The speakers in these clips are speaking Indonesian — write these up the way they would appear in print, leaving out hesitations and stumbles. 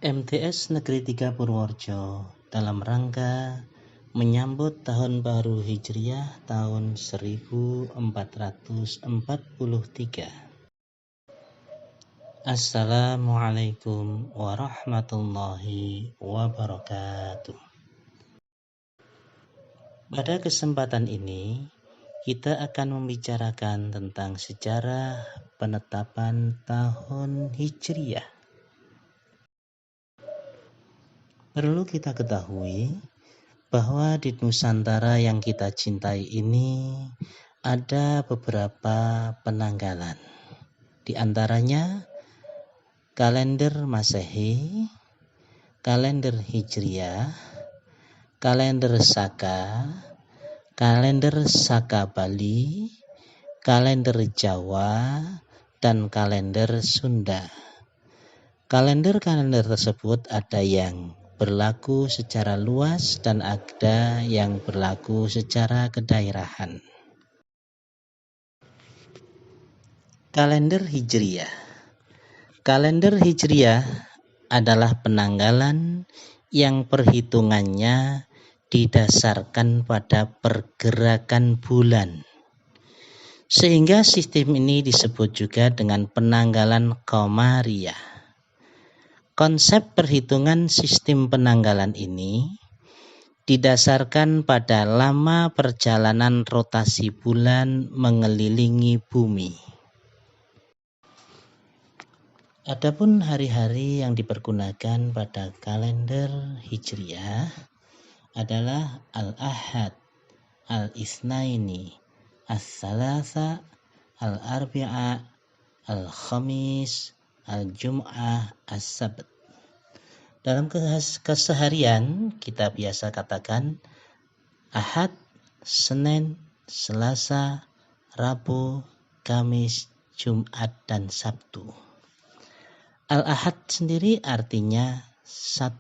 MTS Negeri 3 Purworejo dalam rangka menyambut Tahun Baru Hijriah tahun 1443. Assalamualaikum warahmatullahi wabarakatuh. Pada kesempatan ini, kita akan membicarakan tentang sejarah penetapan Tahun Hijriah. Perlu kita ketahui bahwa di Nusantara yang kita cintai ini ada beberapa penanggalan. Di antaranya kalender Masehi, kalender Hijriah, kalender Saka, kalender Saka Bali, kalender Jawa, dan kalender Sunda. Kalender-kalender tersebut ada yang berlaku secara luas dan ada yang berlaku secara kedaerahan. Kalender Hijriah. Kalender Hijriah adalah penanggalan yang perhitungannya didasarkan pada pergerakan bulan. Sehingga sistem ini disebut juga dengan penanggalan Qamariyah. Konsep perhitungan sistem penanggalan ini didasarkan pada lama perjalanan rotasi bulan mengelilingi bumi. Adapun hari-hari yang dipergunakan pada kalender Hijriah adalah Al-Ahad, Al-Isnaini, As-Salasa, Al-Arbi'a, Al-Khamis, Al-Jum'ah, As-Sabt. Dalam keseharian kita biasa katakan Ahad, Senin, Selasa, Rabu, Kamis, Jumat, dan Sabtu. Al-Ahad sendiri artinya 1,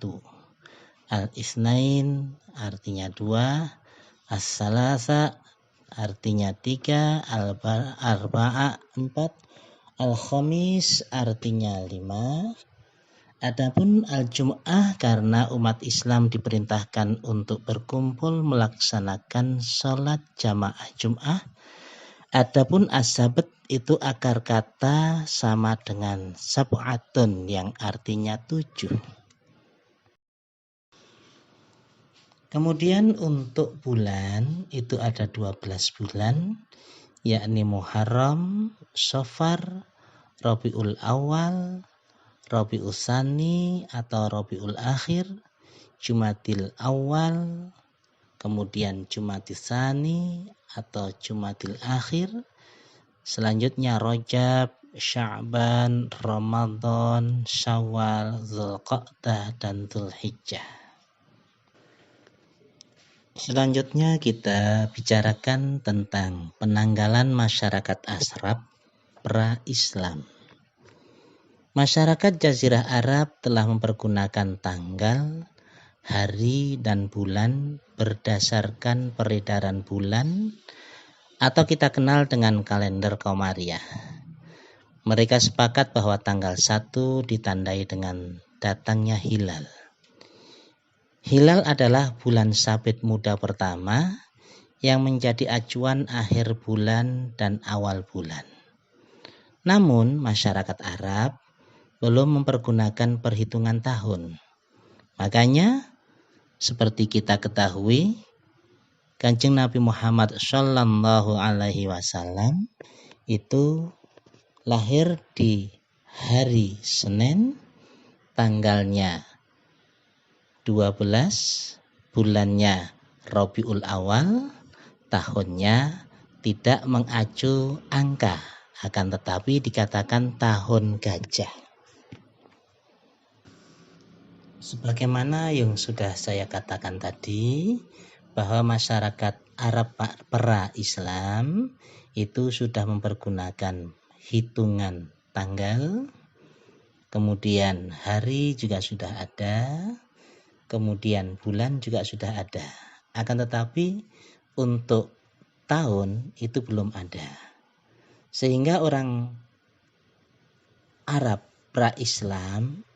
Al-Isnain artinya 2, As-Salasa artinya 3, Al-Arba'a 4, Al-Khamis artinya 5. Adapun Al-Jum'ah karena umat Islam diperintahkan untuk berkumpul melaksanakan sholat jamaah Jum'ah. Adapun As-Sabt itu akar kata sama dengan sab'atun yang artinya 7. Kemudian untuk bulan itu ada 12 bulan, yakni Muharram, Safar, Rabiul Awal, Rabiul Tsani atau Rabiul Akhir, Jumadil Awal, kemudian Jumadil Tsani atau Jumadil Akhir, selanjutnya Rajab, Sya'ban, Ramadan, Syawal, Dzulqa'dah, dan Dzulhijjah. Selanjutnya kita bicarakan tentang penanggalan masyarakat Ashraf pra-Islam. Masyarakat Jazirah Arab telah mempergunakan tanggal, hari, dan bulan berdasarkan peredaran bulan atau kita kenal dengan kalender Qamariyah. Mereka sepakat bahwa tanggal 1 ditandai dengan datangnya hilal. Hilal adalah bulan sabit muda pertama yang menjadi acuan akhir bulan dan awal bulan. Namun masyarakat Arab belum mempergunakan perhitungan tahun. Makanya seperti kita ketahui, Kanjeng Nabi Muhammad Shallallahu Alaihi Wasallam itu lahir di hari Senin, tanggalnya 12, bulannya Rabiul Awal, tahunnya tidak mengacu angka, akan tetapi dikatakan tahun gajah. Sebagaimana yang sudah saya katakan tadi, bahwa masyarakat Arab pra-Islam itu sudah mempergunakan hitungan tanggal, kemudian hari juga sudah ada, kemudian bulan juga sudah ada. Akan tetapi untuk tahun itu belum ada. Sehingga orang Arab pra-Islam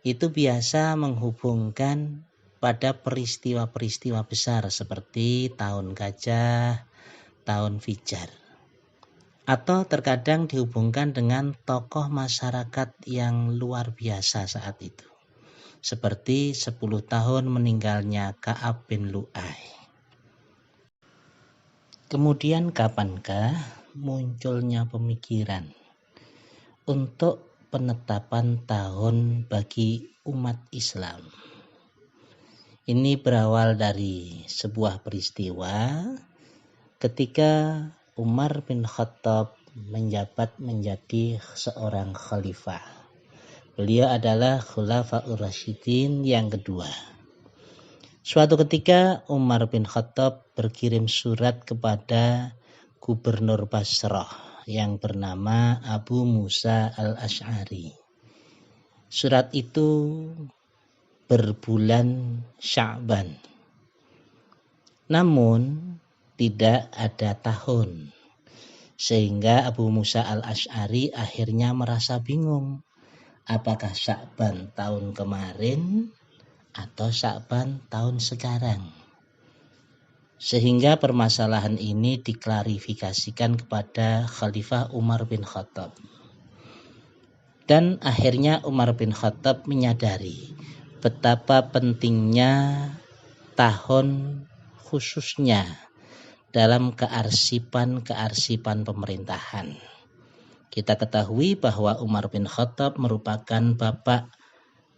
itu biasa menghubungkan pada peristiwa-peristiwa besar seperti tahun gajah, tahun Fijar. Atau terkadang dihubungkan dengan tokoh masyarakat yang luar biasa saat itu. Seperti 10 tahun meninggalnya Ka'ab bin Lu'ay. Kemudian kapankah munculnya pemikiran untuk penetapan tahun bagi umat Islam? Ini berawal dari sebuah peristiwa ketika Umar bin Khattab menjabat menjadi seorang khalifah. Beliau adalah Khulafaur Rasyidin yang kedua. Suatu ketika Umar bin Khattab berkirim surat kepada Gubernur Basrah yang bernama Abu Musa al-Asy'ari. Surat itu berbulan Sya'ban. Namun tidak ada tahun. Sehingga Abu Musa al-Asy'ari akhirnya merasa bingung. Apakah Sya'ban tahun kemarin atau Sya'ban tahun sekarang? Sehingga permasalahan ini diklarifikasikan kepada Khalifah Umar bin Khattab. Dan akhirnya Umar bin Khattab menyadari betapa pentingnya tahun khususnya dalam kearsipan pemerintahan. Kita ketahui bahwa Umar bin Khattab merupakan bapak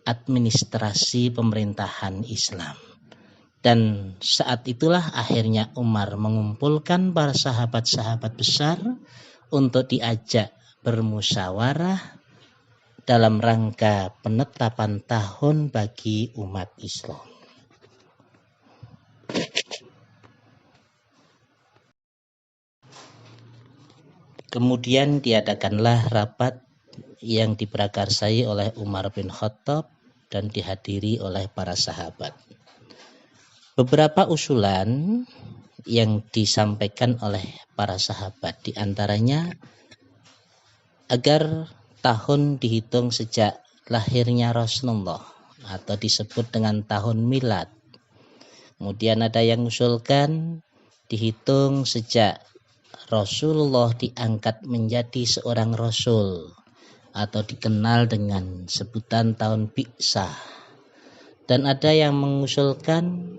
administrasi pemerintahan Islam. Dan saat itulah akhirnya Umar mengumpulkan para sahabat-sahabat besar untuk diajak bermusyawarah dalam rangka penetapan tahun bagi umat Islam. Kemudian diadakanlah rapat yang diprakarsai oleh Umar bin Khattab dan dihadiri oleh para sahabat. Beberapa usulan yang disampaikan oleh para sahabat, diantaranya agar tahun dihitung sejak lahirnya Rasulullah atau disebut dengan tahun milad. Kemudian ada yang mengusulkan dihitung sejak Rasulullah diangkat menjadi seorang Rasul atau dikenal dengan sebutan tahun Bi'sah. Dan ada yang mengusulkan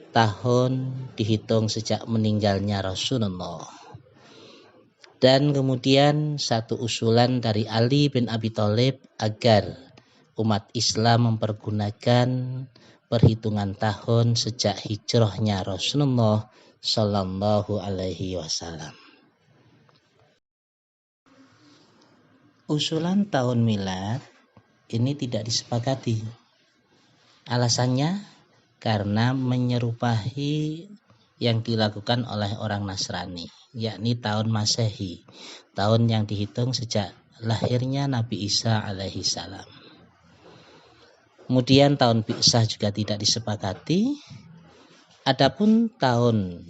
tahun dihitung sejak meninggalnya Rasulullah. Dan kemudian satu usulan dari Ali bin Abi Thalib agar umat Islam mempergunakan perhitungan tahun sejak hijrahnya Rasulullah Sallallahu Alaihi Wasallam. Usulan tahun milad ini tidak disepakati. Alasannya karena menyerupai yang dilakukan oleh orang Nasrani, yakni tahun Masehi, tahun yang dihitung sejak lahirnya Nabi Isa alaihi salam. Kemudian tahun Bi'sah juga tidak disepakati. Adapun tahun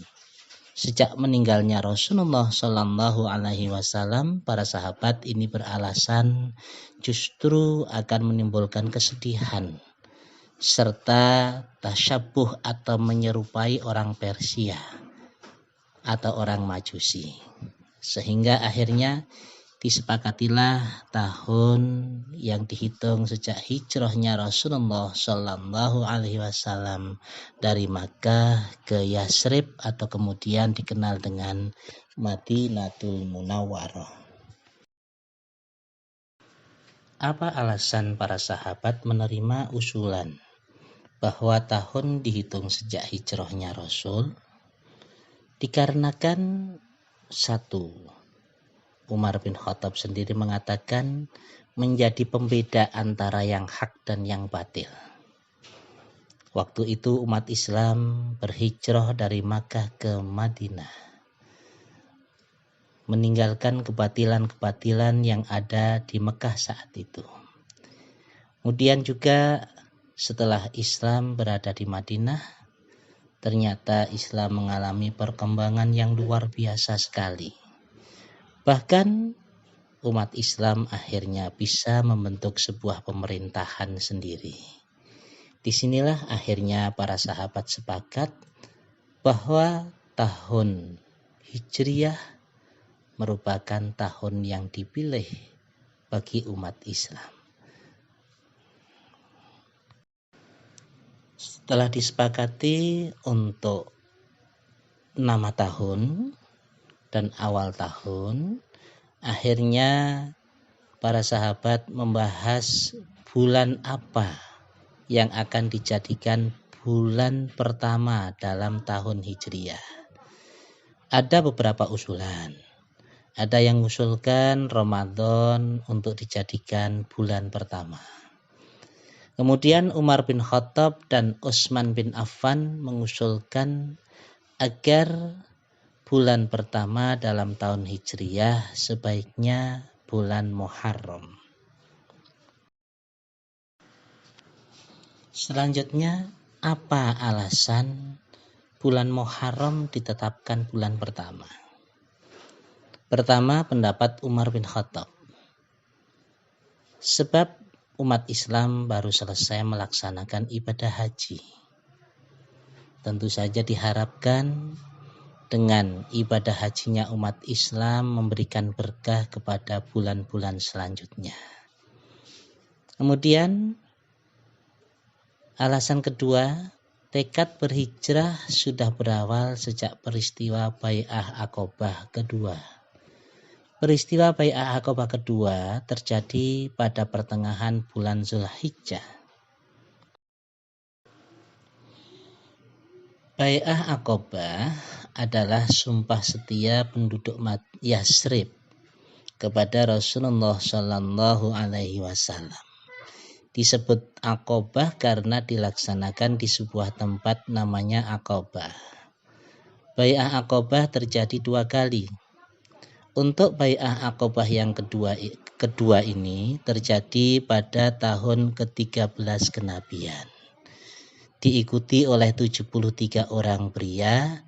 sejak meninggalnya Rasulullah Sallallahu Alaihi Wasallam, para sahabat ini beralasan justru akan menimbulkan kesedihan serta tasyabuh atau menyerupai orang Persia atau orang Majusi, sehingga akhirnya disepakatilah tahun yang dihitung sejak hijrahnya Rasulullah Sallallahu Alaihi Wasallam dari Makkah ke Yasrib atau kemudian dikenal dengan Madinatul Munawwarah. Apa alasan para sahabat menerima usulan bahwa tahun dihitung sejak hijrahnya Rasul? Dikarenakan satu, Umar bin Khattab sendiri mengatakan menjadi pembeda antara yang hak dan yang batil. Waktu itu umat Islam berhijrah dari Makkah ke Madinah, meninggalkan kebatilan-kebatilan yang ada di Mekah saat itu. Kemudian juga setelah Islam berada di Madinah, ternyata Islam mengalami perkembangan yang luar biasa sekali. Bahkan umat Islam akhirnya bisa membentuk sebuah pemerintahan sendiri. Disinilah akhirnya para sahabat sepakat bahwa tahun Hijriah merupakan tahun yang dipilih bagi umat Islam. Setelah disepakati untuk nama tahun dan awal tahun, akhirnya para sahabat membahas bulan apa yang akan dijadikan bulan pertama dalam tahun Hijriah. Ada beberapa usulan. Ada yang mengusulkan Ramadan untuk dijadikan bulan pertama. Kemudian Umar bin Khattab dan Utsman bin Affan mengusulkan agar bulan pertama dalam tahun Hijriah sebaiknya bulan Muharram. Selanjutnya, apa alasan bulan Muharram ditetapkan bulan pertama? Pertama, pendapat Umar bin Khattab. Sebab umat Islam baru selesai melaksanakan ibadah haji. Tentu saja diharapkan dengan ibadah hajinya umat Islam memberikan berkah kepada bulan-bulan selanjutnya. Kemudian alasan kedua, tekad berhijrah sudah berawal sejak peristiwa Bai'ah Aqobah kedua. Peristiwa Bai'ah Aqobah kedua terjadi pada pertengahan bulan Zulhijjah. Bai'ah Aqobah adalah sumpah setia penduduk Yasrib kepada Rasulullah Shallallahu Alaihi Wasallam. Disebut Aqobah karena dilaksanakan di sebuah tempat namanya Aqobah. Bai'ah Aqobah terjadi 2 kali. Untuk Bai'ah Aqobah yang kedua ini terjadi pada tahun ke-13 kenabian. Diikuti oleh 73 orang pria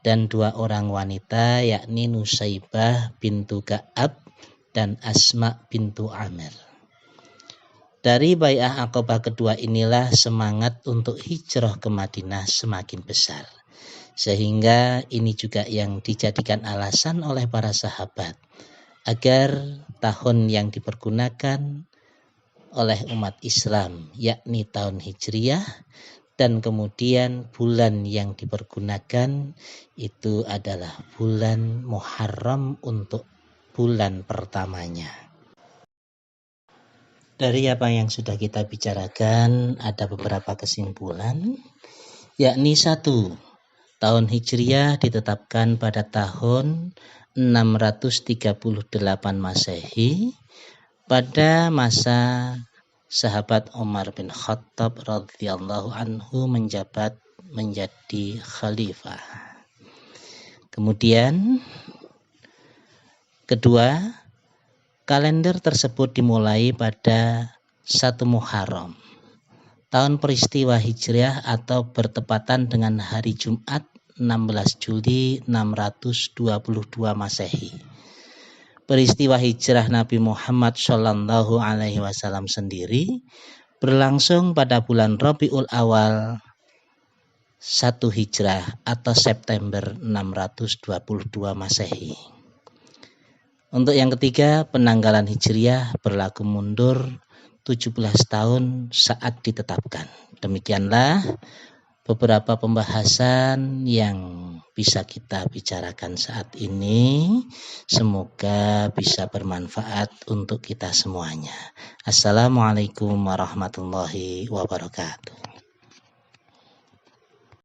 dan 2 orang wanita, yakni Nusaibah bintu Ka'ab dan Asma bintu Amir. Dari Bai'ah Aqobah kedua inilah semangat untuk hijrah ke Madinah semakin besar. Sehingga ini juga yang dijadikan alasan oleh para sahabat agar tahun yang dipergunakan oleh umat Islam, yakni tahun Hijriah, dan kemudian bulan yang dipergunakan itu adalah bulan Muharram untuk bulan pertamanya. Dari apa yang sudah kita bicarakan, ada beberapa kesimpulan, yakni 1, tahun Hijriah ditetapkan pada tahun 638 Masehi pada masa sahabat Umar bin Khattab radhiyallahu anhu menjabat menjadi khalifah. Kemudian kedua, kalender tersebut dimulai pada 1 Muharram, tahun peristiwa Hijriah atau bertepatan dengan hari Jumat 16 Juli 622 Masehi. Peristiwa hijrah Nabi Muhammad Shallallahu Alaihi Wasallam sendiri berlangsung pada bulan Rabiul Awal 1 Hijrah atau September 622 Masehi. Untuk yang ketiga, penanggalan Hijriah berlaku mundur 17 tahun saat ditetapkan. Demikianlah beberapa pembahasan yang bisa kita bicarakan saat ini. Semoga bisa bermanfaat untuk kita semuanya. Assalamualaikum warahmatullahi wabarakatuh.